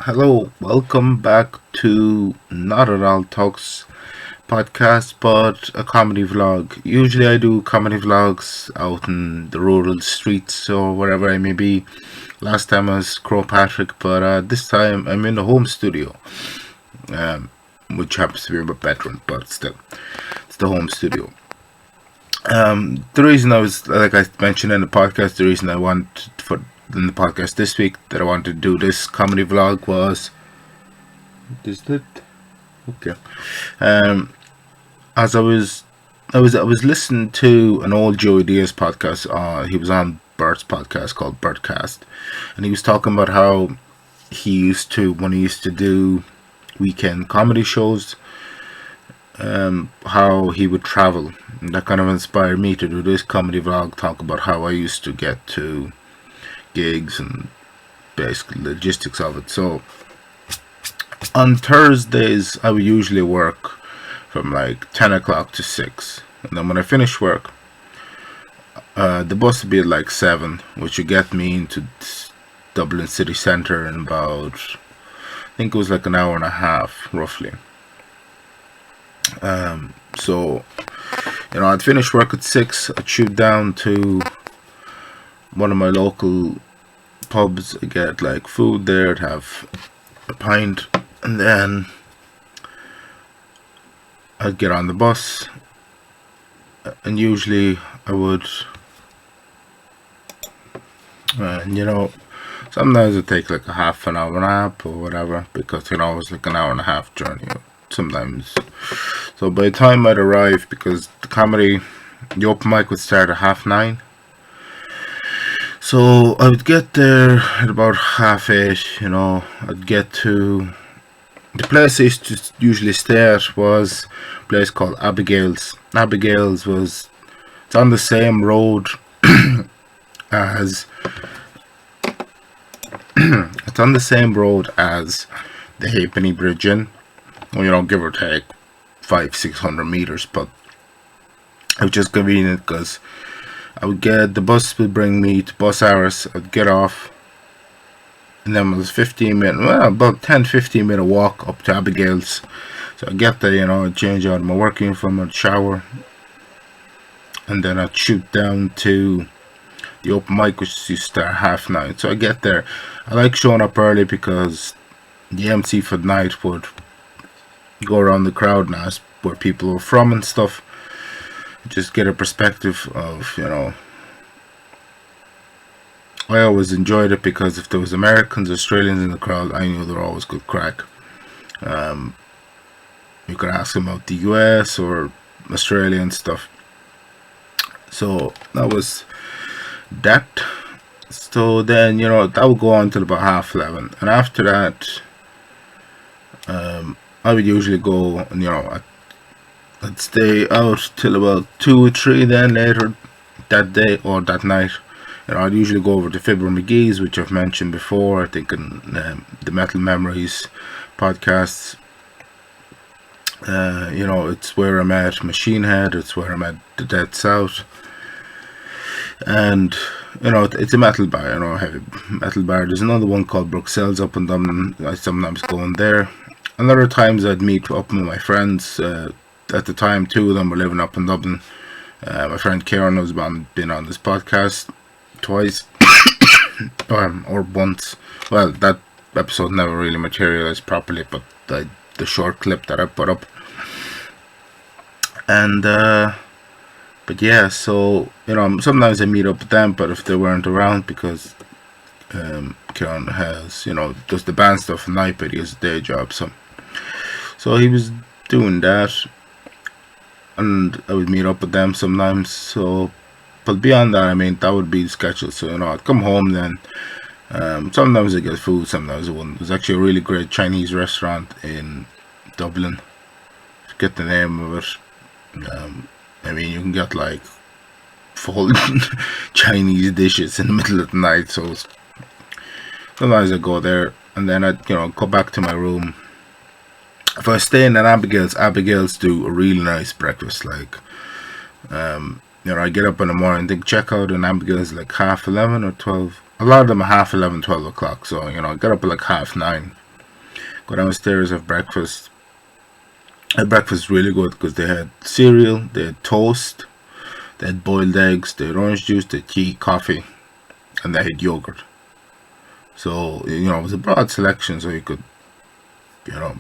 Hello, welcome back to Not At All Talks podcast, but a comedy vlog. Usually, I do comedy vlogs out in the rural streets or wherever I may be. Last time I was Crow Patrick, but this time I'm in the home studio, um, which happens to be a bit better, but still, it's the home studio. The reason I was, like I mentioned in the podcast, the reason I want for in the podcast this week that I wanted to do this comedy vlog was. Is that okay? Um, as I was listening to an old Joey Diaz podcast. He was on Bert's podcast called Bertcast, and he was talking about how he used to when he used to do weekend comedy shows, how he would travel. And that kind of inspired me to do this comedy vlog, talk about how I used to get to gigs and basically logistics of it. So on Thursdays, I would usually work from like 10 o'clock to 6. And then when I finish work, the bus would be at like 7, which would get me into Dublin city centre in about, I think it was like an hour and a half, roughly. So, I'd finish work at 6, I'd shoot down to one of my local pubs, I'd get like food there, I'd have a pint, and then I'd get on the bus, and usually I would, sometimes it'd take like a half an hour nap or whatever, because it was like an hour and a half journey sometimes. So by the time I'd arrive, because the open mic would start at 9:30, so I would get there at about 8:30. I'd get to the place I used to usually stay at was a place called Abigail's. It's on the same road as it's on the same road as the Halfpenny Bridge Inn. Well, give or take 500-600 meters, but it was just convenient because I would get the bus would bring me to bus hours. I'd get off, and then it was 15-minute, about 10-15 minute walk up to Abigail's. So I get there, I'd change out of my work uniform, I'd shower, and then I'd shoot down to the open mic, which used to start 9:30. So I get there. I like showing up early because the MC for the night would go around the crowd and ask where people were from and stuff. Just get a perspective of, I always enjoyed it because if there was Americans, Australians in the crowd, I knew there were always good crack. You could ask them about the US or Australia and stuff. So that was that. So then, that would go on till about 11:30. And after that, I would usually go and, I'd stay out till about 2 or 3 then later that day or that night. I'd usually go over to Fibber McGee's, which I've mentioned before, I think in the Metal Memories podcasts. It's where I met Machine Head, it's where I met the Dead South. And, it's a metal bar, a heavy metal bar. There's another one called Bruxelles up in Dublin. I sometimes go in there. And other times I'd meet up with my friends. At the time, 2 of them were living up in Dublin. My friend Kieran has been on this podcast twice, or once. Well, that episode never really materialized properly, but the short clip that I put up. And, but yeah, so, sometimes I meet up with them, but if they weren't around, because Kieran has, does the band stuff at night, but he has a day job, so he was doing that, and I would meet up with them sometimes. So, but beyond that, that would be the schedule. So, I'd come home then. Sometimes I get food, sometimes I wouldn't. There's actually a really great Chinese restaurant in Dublin. I forget the name of it. You can get like full Chinese dishes in the middle of the night. So sometimes I go there, and then I'd go back to my room. If I stay in Abigail's do a really nice breakfast. Like, I get up in the morning, think check out in Abigail's like 11:30 or 12. A lot of them are 11:30, 12 o'clock. So, I get up at like 9:30. Go downstairs, have breakfast. And breakfast was really good because they had cereal, they had toast, they had boiled eggs, they had orange juice, they had tea, coffee, and they had yogurt. So, it was a broad selection, so you could, a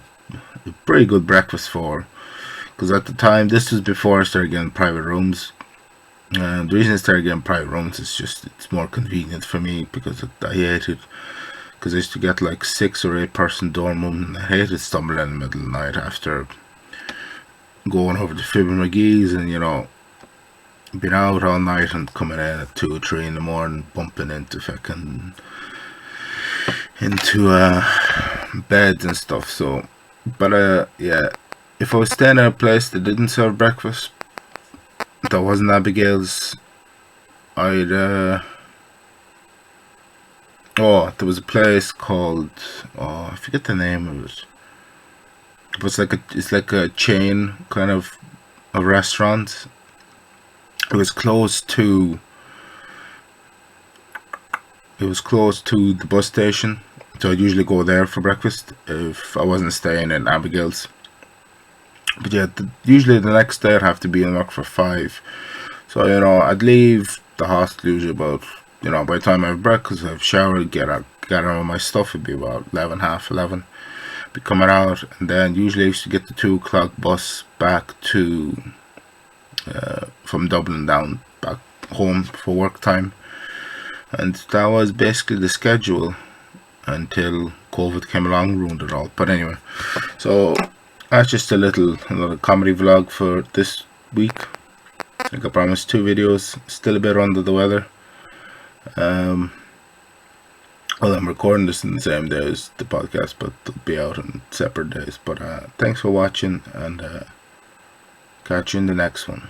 pretty good breakfast for. Because at the time, this was before I started getting private rooms. And the reason I started getting private rooms is just it's more convenient for me because I hate it. Because I used to get like 6 or 8 person dorm room, and I hated stumbling in the middle of the night after going over to Fibber McGee's and being out all night and coming in at 2 or 3 in the morning, bumping into beds and stuff. So, but yeah, if I was staying at a place that didn't serve breakfast, that wasn't Abigail's, there was a place called, I forget the name of it. But it's like a chain kind of a restaurant. It was close to the bus station, so I'd usually go there for breakfast if I wasn't staying in Abigail's. But yeah, usually the next day I'd have to be in work for 5. So, I'd leave the hostel usually about, by the time I have breakfast, I've showered, get out all my stuff, it'd be about 11, half 11. Be coming out, and then usually I used to get the 2 o'clock bus back to, from Dublin down back home for work time. And that was basically the schedule until COVID came along, ruined it all. But anyway, so that's just another comedy vlog for this week. Like I promised, 2 videos. Still a bit under the weather. Well, I'm recording this in the same day as the podcast, but they'll be out on separate days. But thanks for watching, and catch you in the next one.